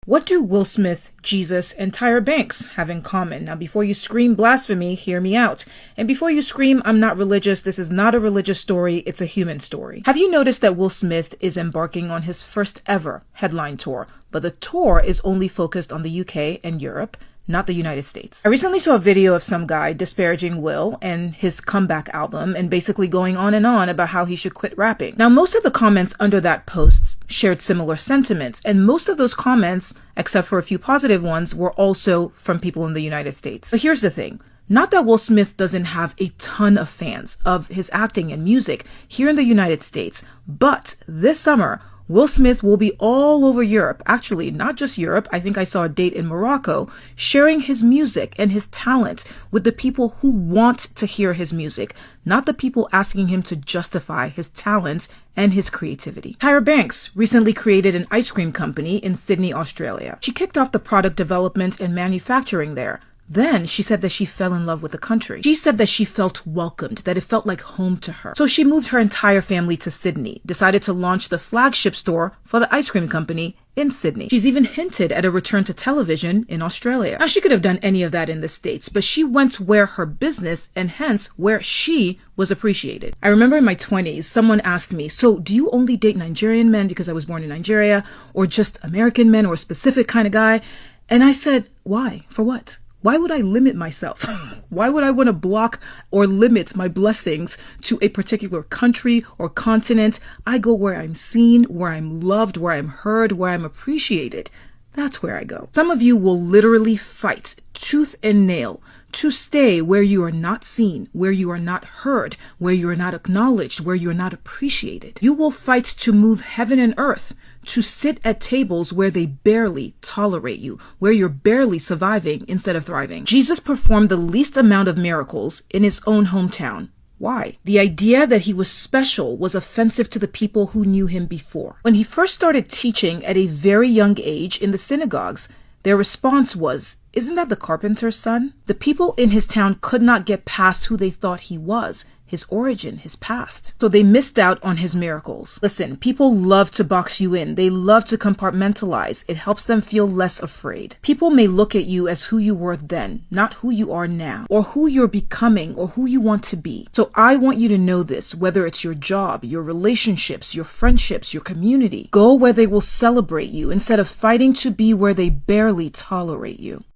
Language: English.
What do Will Smith, Jesus, and Tyra Banks have in common? Now, before you scream blasphemy, hear me out. And before you scream, I'm not religious, this is not a religious story, it's a human story. Have you noticed that Will Smith is embarking on his first ever headline tour, but the tour is only focused on the UK and Europe, not the United States? I recently saw a video of some guy disparaging Will and his comeback album and basically going on and on about how he should quit rapping. Now, most of the comments under that post shared similar sentiments, and most of those comments, except for a few positive ones, were also from people in the United States. But here's the thing. Not that Will Smith doesn't have a ton of fans of his acting and music here in the United States, but this summer, Will Smith will be all over Europe, actually not just Europe, I think I saw a date in Morocco, sharing his music and his talent with the people who want to hear his music, not the people asking him to justify his talent and his creativity. Tyra Banks recently created an ice cream company in Sydney, Australia. She kicked off the product development and manufacturing there. Then she said that she fell in love with the country. She said that she felt welcomed, that it felt like home to her. So she moved her entire family to Sydney, decided to launch the flagship store for the ice cream company in Sydney. She's even hinted at a return to television in Australia. Now, she could have done any of that in the States, but she went where her business and hence where she was appreciated. I remember in my 20s, someone asked me, so do you only date Nigerian men because I was born in Nigeria, or just American men, or a specific kind of guy? And I said, why? For what? Why would I limit myself? Why would I want to block or limit my blessings to a particular country or continent? I go where I'm seen, where I'm loved, where I'm heard, where I'm appreciated. That's where I go. Some of you will literally fight tooth and nail to stay where you are not seen, where you are not heard, where you are not acknowledged, where you are not appreciated. You will fight to move heaven and earth, to sit at tables where they barely tolerate you, where you're barely surviving instead of thriving. Jesus performed the least amount of miracles in his own hometown. Why? The idea that he was special was offensive to the people who knew him before. When he first started teaching at a very young age in the synagogues, their response was, "Isn't that the carpenter's son?" The people in his town could not get past who they thought he was, his origin, his past. So they missed out on his miracles. Listen, people love to box you in. They love to compartmentalize. It helps them feel less afraid. People may look at you as who you were then, not who you are now, or who you're becoming, or who you want to be. So I want you to know this, whether it's your job, your relationships, your friendships, your community. Go where they will celebrate you instead of fighting to be where they barely tolerate you.